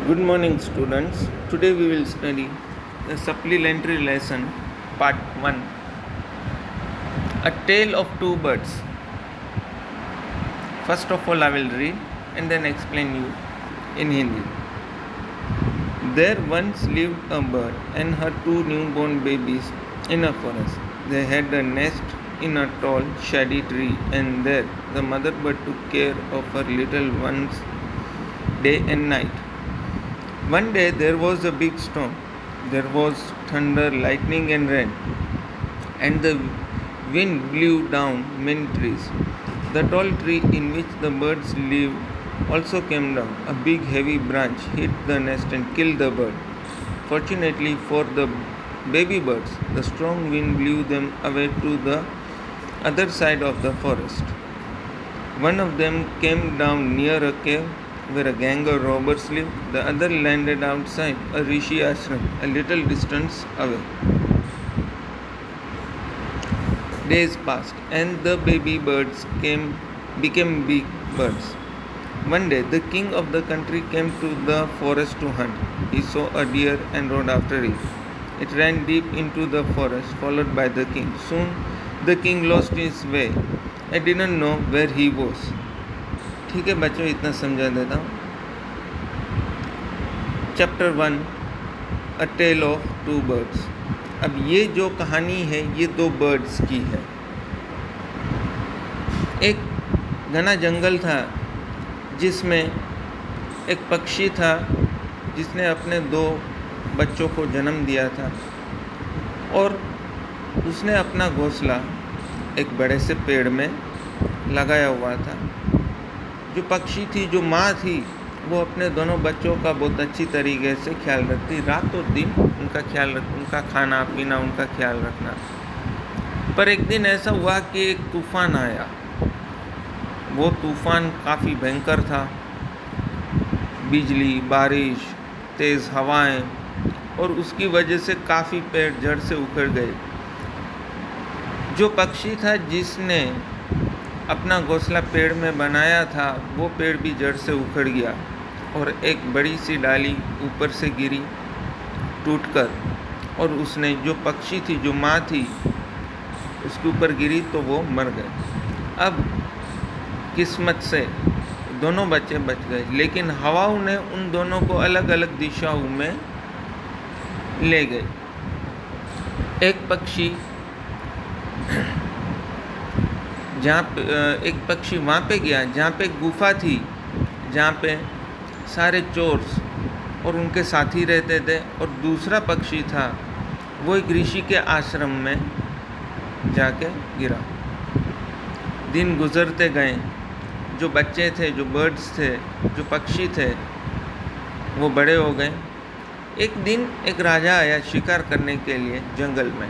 Good morning, students. Today we will study the supplementary lesson, part 1, A Tale of Two Birds. First of all, I will read and then explain you in Hindi. There once lived a bird and her two newborn babies in a forest. They had a nest in a tall, shady tree, and there the mother bird took care of her little ones day and night. One day there was a big storm. There was thunder, lightning, and rain, and the wind blew down many trees. The tall tree in which the birds lived also came down. A big heavy branch hit the nest and killed the bird. Fortunately for the baby birds, the strong wind blew them away to the other side of the forest. One of them came down near a cave where a gang of robbers lived. The other landed outside a rishi ashram a little distance away. Days passed, and the baby birds became big birds. One day, the king of the country came to the forest to hunt. He saw a deer and rode after it. It ran deep into the forest, followed by the king. Soon, the king lost his way. I didn't know where he was. ठीक है बच्चों, इतना समझा देता हूँ. Chapter 1, a tale of two birds. अब ये जो कहानी है ये दो बर्ड्स की है. एक घना जंगल था जिसमें एक पक्षी था जिसने अपने दो बच्चों को जन्म दिया था और उसने अपना घोंसला एक बड़े से पेड़ में लगाया हुआ था. जो पक्षी थी, जो माँ थी, वो अपने दोनों बच्चों का बहुत अच्छी तरीके से ख्याल रखती. रात और दिन उनका खाना पीना, उनका ख्याल रखना. पर एक दिन ऐसा हुआ कि एक तूफ़ान आया. वो तूफ़ान काफ़ी भयंकर था. बिजली, बारिश, तेज़ हवाएं, और उसकी वजह से काफ़ी पेड़ जड़ से उखड़ गए. जो पक्षी था जिसने अपना घोंसला पेड़ में बनाया था, वो पेड़ भी जड़ से उखड़ गया और एक बड़ी सी डाली ऊपर से गिरी टूटकर, और उसने जो पक्षी थी, जो माँ थी, उसके ऊपर गिरी तो वो मर गए. अब किस्मत से दोनों बच्चे बच गए, लेकिन हवाओं ने उन दोनों को अलग अलग दिशाओं में ले गए. एक पक्षी एक पक्षी वहाँ पे गया जहाँ पे गुफा थी, जहाँ पे सारे चोर और उनके साथी रहते थे. और दूसरा पक्षी था, वो एक ऋषि के आश्रम में जाके गिरा. दिन गुजरते गए. जो बच्चे थे, जो बर्ड्स थे, जो पक्षी थे, वो बड़े हो गए. एक दिन एक राजा आया शिकार करने के लिए जंगल में.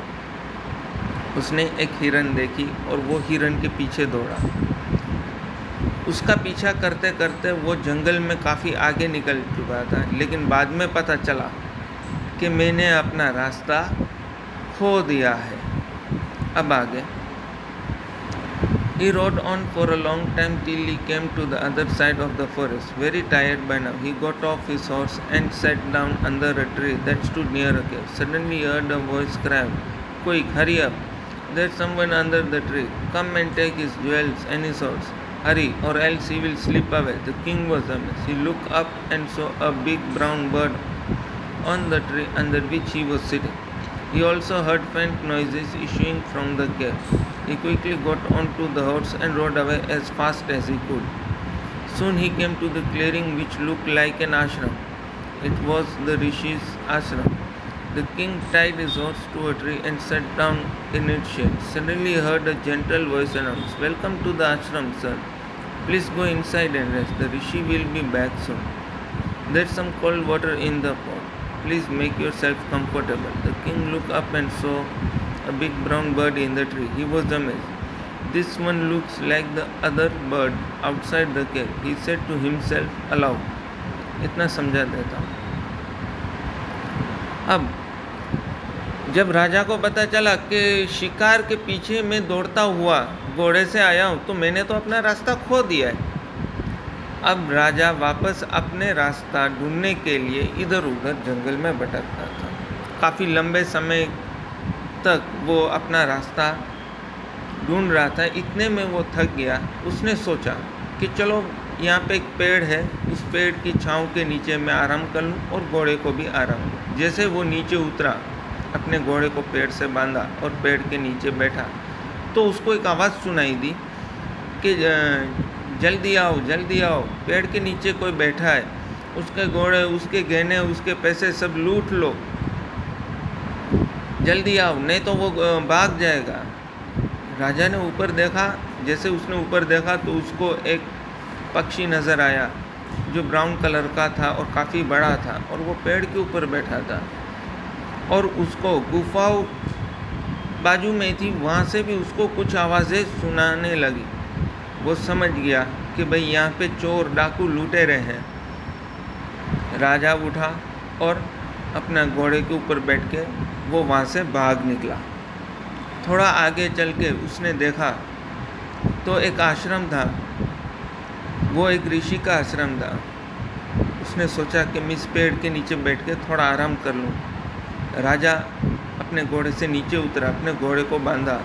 उसने एक हिरन देखी और वो हिरन के पीछे दौड़ा. उसका पीछा करते करते वो जंगल में काफ़ी आगे निकल चुका था, लेकिन बाद में पता चला कि मैंने अपना रास्ता खो दिया है. अब आगे. He rode on for a long time till he came to the other side of the forest. Very tired by now, he got off his horse and sat down under a tree that stood near a cave. Suddenly he heard a voice cry, "Quick, hurry up! There's someone under the tree. Come and take his jewels and his horse. Hurry, or else he will slip away." The king was amazed. He looked up and saw a big brown bird on the tree under which he was sitting. He also heard faint noises issuing from the cave. He quickly got onto the horse and rode away as fast as he could. Soon he came to the clearing which looked like an ashram. It was the Rishi's ashram. The king tied his horse to a tree and sat down in its shade. Suddenly he heard a gentle voice announce, "Welcome to the ashram, sir. Please go inside and rest. The Rishi will be back soon. There's some cold water in the pot. Please make yourself comfortable." The king looked up and saw a big brown bird in the tree. He was amazed. "This one looks like the other bird outside the cave," he said to himself aloud. इतना समझा देता हूँ. अब जब राजा को पता चला कि शिकार के पीछे मैं दौड़ता हुआ घोड़े से आया हूँ, तो मैंने तो अपना रास्ता खो दिया है. अब राजा वापस अपने रास्ता ढूंढने के लिए इधर उधर जंगल में भटकता था। काफ़ी लंबे समय तक वो अपना रास्ता ढूंढ रहा था। इतने में वो थक गया। उसने सोचा कि चलो यहाँ पे एक पेड़ है, उस पेड़ की छांव के नीचे मैं आराम कर लूँ और घोड़े को भी आराम दूँ। जैसे वो नीचे उतरा, अपने घोड़े को पेड़ से बांधा और पेड़ के नीचे बैठा, तो उसको एक आवाज़ सुनाई दी कि जल्दी आओ, जल्दी आओ, पेड़ के नीचे कोई बैठा है, उसके घोड़े, उसके गहने, उसके पैसे सब लूट लो, जल्दी आओ, नहीं तो वो भाग जाएगा। राजा ने ऊपर देखा। जैसे उसने ऊपर देखा तो उसको एक पक्षी नज़र आया जो ब्राउन कलर का था और काफ़ी बड़ा था, और वो पेड़ के ऊपर बैठा था और उसको गुफा बाजू में थी, वहाँ से भी उसको कुछ आवाज़ें सुनाने लगी। वो समझ गया कि भाई यहाँ पे चोर डाकू लूटे रहे हैं। राजा उठा और अपना घोड़े के ऊपर बैठ के वो वहाँ से भाग निकला। थोड़ा आगे चल के उसने देखा तो एक आश्रम था, वो एक ऋषि का आश्रम था। उसने सोचा कि मैं इस पेड़ के नीचे बैठ के थोड़ा आराम कर लूँ। राजा अपने घोड़े से नीचे उतरा, अपने घोड़े को बांधा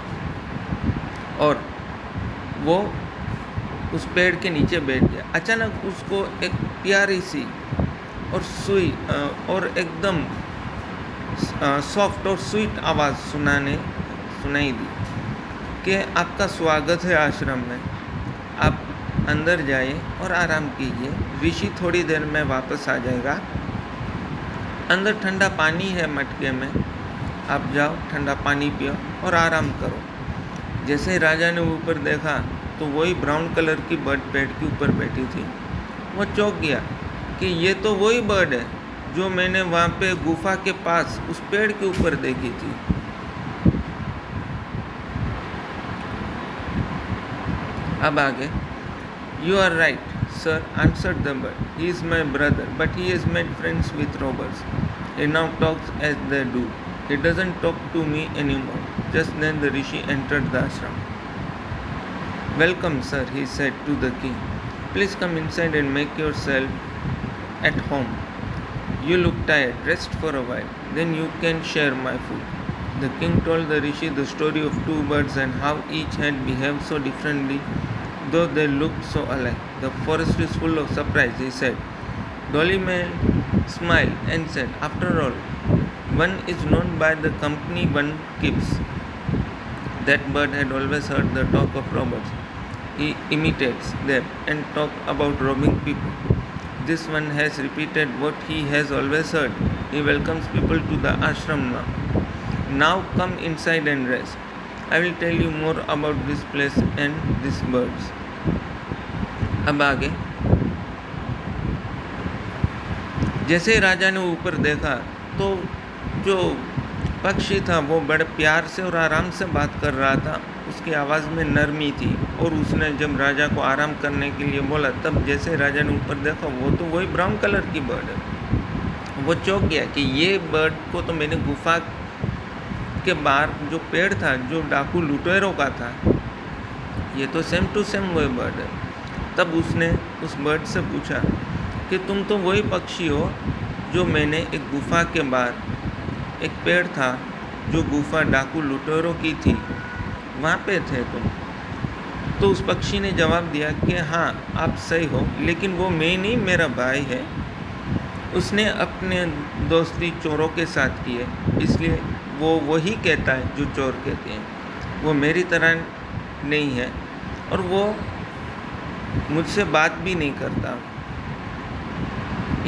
और वो उस पेड़ के नीचे बैठ गया। अचानक उसको एक प्यारी सी और सुई और एकदम सॉफ्ट और स्वीट आवाज़ सुनाई दी कि आपका स्वागत है आश्रम में, आप अंदर जाइए और आराम कीजिए, ऋषि थोड़ी देर में वापस आ जाएगा। अंदर ठंडा पानी है मटके में, आप जाओ ठंडा पानी पियो और आराम करो। जैसे राजा ने ऊपर देखा तो वही ब्राउन कलर की बर्ड पेड़ के ऊपर बैठी थी। वो चौंक गया कि ये तो वही बर्ड है जो मैंने वहाँ पे गुफा के पास उस पेड़ के ऊपर देखी थी। अब आगे, you are right sir, answered the bird. He is my brother, but he has made friends with robbers. He now talks as they do. He doesn't talk to me anymore. Just then the rishi entered the ashram. Welcome, sir, he said to the king. Please come inside and make yourself at home. You look tired. Rest for a while. Then you can share my food. The king told the rishi the story of two birds and how each had behaved so differently, though they looked so alike. The forest is full of surprise, he said. Dollymel smiled and said, after all, one is known by the company one keeps. That bird had always heard the talk of robbers. He imitates them and talks about robbing people. This one has repeated what he has always heard. He welcomes people to the ashram now. Now come inside and rest. I will tell you more about this place and these birds. अब आगे, जैसे राजा ने ऊपर देखा तो जो पक्षी था वो बड़े प्यार से और आराम से बात कर रहा था। उसकी आवाज़ में नरमी थी और उसने जब राजा को आराम करने के लिए बोला, तब जैसे राजा ने ऊपर देखा वो तो वही ब्राउन कलर की बर्ड है। वो चौंक गया कि ये बर्ड को तो मैंने गुफा के बाहर जो पेड़ था जो डाकू लुटेरों का था, ये तो सेम टू सेम वही बर्ड है। तब उसने उस बर्ड से पूछा कि तुम तो वही पक्षी हो जो मैंने एक गुफा के बाहर, एक पेड़ था जो गुफा डाकू लुटेरों की थी, वहाँ पे थे तुम। तो उस पक्षी ने जवाब दिया कि हाँ आप सही हो, लेकिन वो मैं नहीं, मेरा भाई है। उसने अपने दोस्ती चोरों के साथ की है, इसलिए वो वही कहता है जो चोर कहते हैं। वो मेरी तरह नहीं है और वो मुझसे बात भी नहीं करता।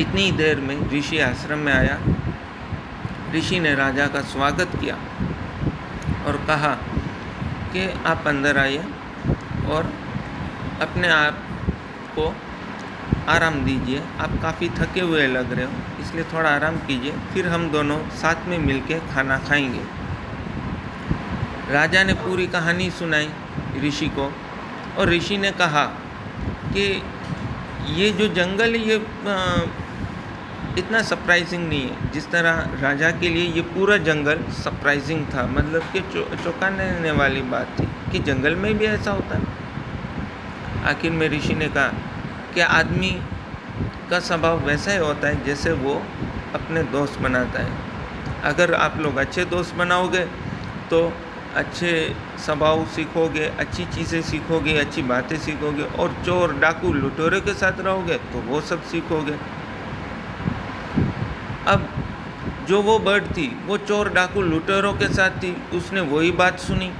इतनी देर में ऋषि आश्रम में आया। ऋषि ने राजा का स्वागत किया और कहा कि आप अंदर आइए और अपने आप को आराम दीजिए, आप काफ़ी थके हुए लग रहे हो, इसलिए थोड़ा आराम कीजिए, फिर हम दोनों साथ में मिलके खाना खाएंगे। राजा ने पूरी कहानी सुनाई ऋषि को और ऋषि ने कहा कि ये जो जंगल है ये इतना सरप्राइजिंग नहीं है जिस तरह राजा के लिए ये पूरा जंगल सरप्राइजिंग था। मतलब कि चौंकाने वाली बात थी कि जंगल में भी ऐसा होता है। आखिर में ऋषि ने कहा कि आदमी का स्वभाव वैसा ही होता है जैसे वो अपने दोस्त बनाता है। अगर आप लोग अच्छे दोस्त बनाओगे तो अच्छे स्वभाव सीखोगे, अच्छी चीज़ें सीखोगे, अच्छी बातें सीखोगे, और चोर डाकू लुटेरों के साथ रहोगे तो वो सब सीखोगे। अब जो वो बर्ड थी वो चोर डाकू लुटेरों के साथ थी, उसने वही बात सुनी,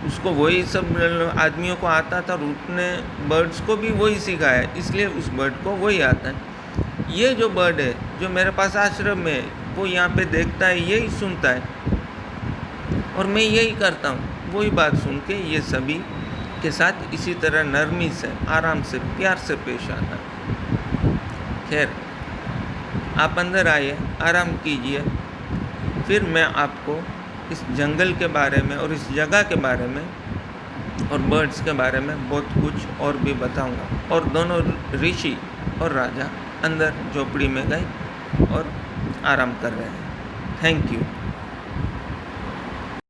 उसको वही सब आदमियों को आता था और उसने बर्ड्स को भी वही सिखाया, इसलिए उस बर्ड को वही आता है। ये जो बर्ड है जो मेरे पास आश्रम में है, वो यहाँ पे देखता है, यही सुनता है, और मैं यही करता हूँ, वही बात सुन के ये सभी के साथ इसी तरह नरमी से, आराम से, प्यार से पेश आता है। खैर, आप अंदर आइए, आराम कीजिए, फिर मैं आपको इस जंगल के बारे में और इस जगह के बारे में और बर्ड्स के बारे में बहुत कुछ और भी बताऊंगा। और दोनों ऋषि और राजा अंदर झोपड़ी में गए और आराम कर रहे हैं। Thank you.